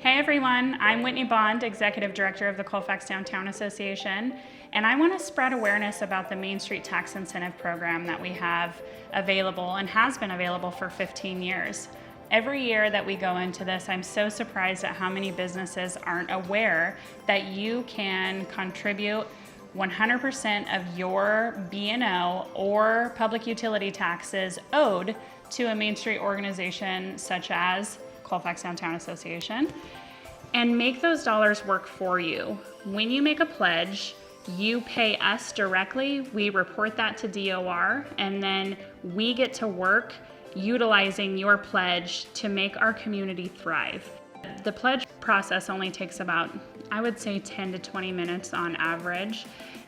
Hey everyone, I'm Whitney Bond, Executive Director of the Colfax Downtown Association, and I want to spread awareness about the Main Street Tax Incentive Program that we have available and has been available for 15 years. Every year that we go into this, I'm so surprised at how many businesses aren't aware that you can contribute 100% of your B&O or public utility taxes owed to a Main Street organization such as Colfax Downtown Association, and make those dollars work for you. When you make a pledge, you pay us directly, we report that to DOR, and then we get to work utilizing your pledge to make our community thrive. The pledge process only takes about, I would say, 10 to 20 minutes on average.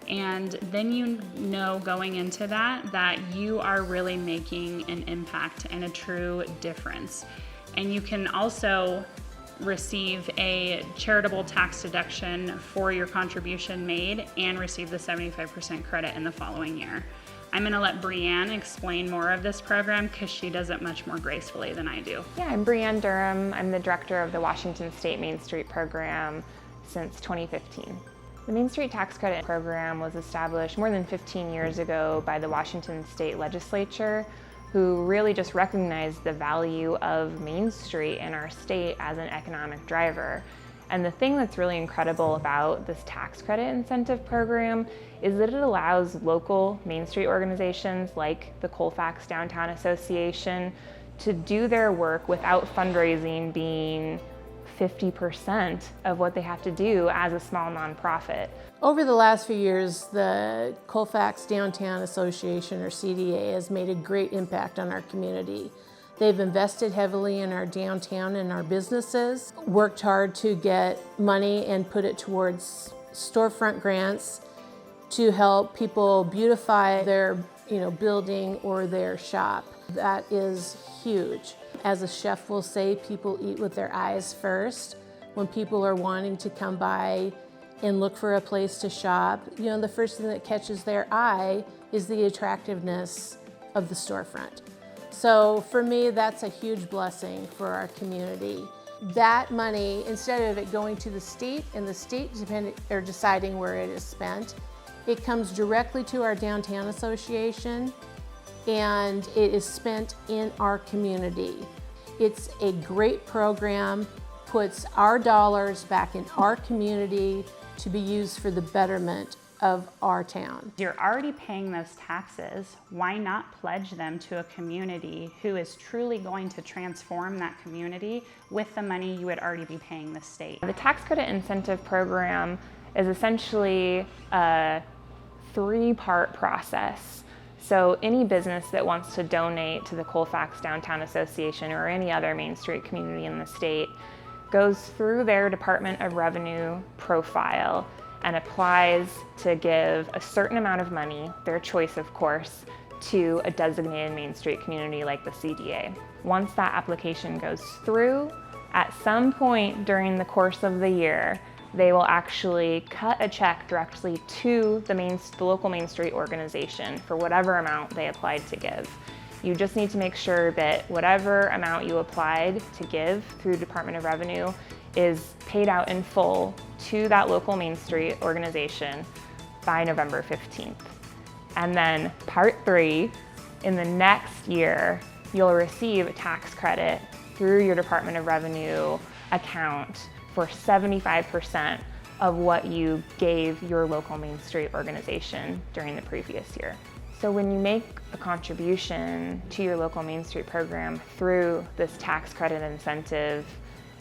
And then you know going into that you are really making an impact and a true difference. And you can also receive a charitable tax deduction for your contribution made and receive the 75% credit in the following year. I'm going to let Brianne explain more of this program because she does it much more gracefully than I do. Yeah, I'm Brianne Durham. I'm the director of the Washington State Main Street Program since 2015. The Main Street Tax Credit Program was established more than 15 years ago by the Washington State Legislature, who really just recognized the value of Main Street in our state as an economic driver. And the thing that's really incredible about this tax credit incentive program is that it allows local Main Street organizations like the Colfax Downtown Association to do their work without fundraising being 50% of what they have to do as a small nonprofit. Over the last few years, the Colfax Downtown Association, or CDA, has made a great impact on our community. They've invested heavily in our downtown and our businesses, worked hard to get money and put it towards storefront grants to help people beautify their building or their shop. That is huge. As a chef will say, people eat with their eyes first. When people are wanting to come by and look for a place to shop, the first thing that catches their eye is the attractiveness of the storefront. So for me, that's a huge blessing for our community. That money, instead of it going to the state and the state deciding where it is spent, it comes directly to our downtown association and it is spent in our community. It's a great program, puts our dollars back in our community to be used for the betterment of our town. You're already paying those taxes, why not pledge them to a community who is truly going to transform that community with the money you would already be paying the state? The tax credit incentive program is essentially a three-part process. So any business that wants to donate to the Colfax Downtown Association or any other Main Street community in the state goes through their Department of Revenue profile and applies to give a certain amount of money, their choice of course, to a designated Main Street community like the CDA. Once that application goes through, at some point during the course of the year, they will actually cut a check directly to the local Main Street organization for whatever amount they applied to give. You just need to make sure that whatever amount you applied to give through the Department of Revenue is paid out in full to that local Main Street organization by November 15th. And then part 3, in the next year, you'll receive a tax credit through your Department of Revenue account for 75% of what you gave your local Main Street organization during the previous year. So when you make a contribution to your local Main Street program through this tax credit incentive,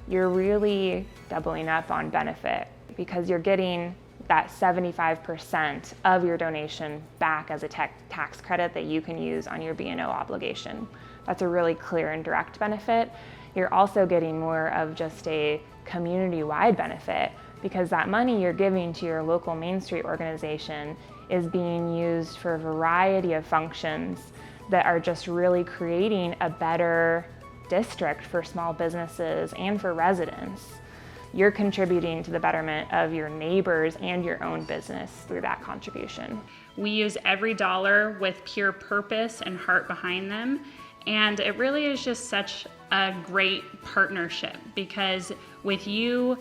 you're really doubling up on benefit because you're getting that 75% of your donation back as a tax credit that you can use on your B&O obligation. That's a really clear and direct benefit. You're also getting more of just a community-wide benefit because that money you're giving to your local Main Street organization is being used for a variety of functions that are just really creating a better district for small businesses and for residents. You're contributing to the betterment of your neighbors and your own business through that contribution. We use every dollar with pure purpose and heart behind them, And it really is just such a great partnership, because with you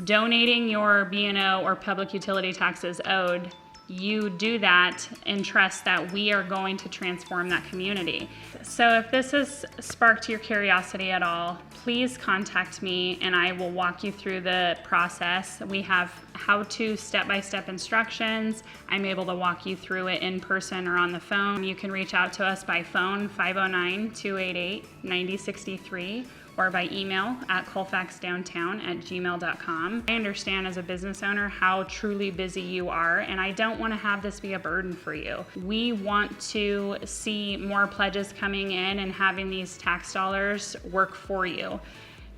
donating your B&O or public utility taxes owed, you do that in trust that we are going to transform that community. So if this has sparked your curiosity at all, please contact me and I will walk you through the process. We have how-to step-by-step instructions. I'm able to walk you through it in person or on the phone. You can reach out to us by phone, 509-288-9063, or by email at colfaxdowntown@gmail.com. I understand as a business owner how truly busy you are, and I don't want to have this be a burden for you. We want to see more pledges coming in and having these tax dollars work for you.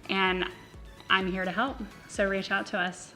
And I'm here to help, so reach out to us.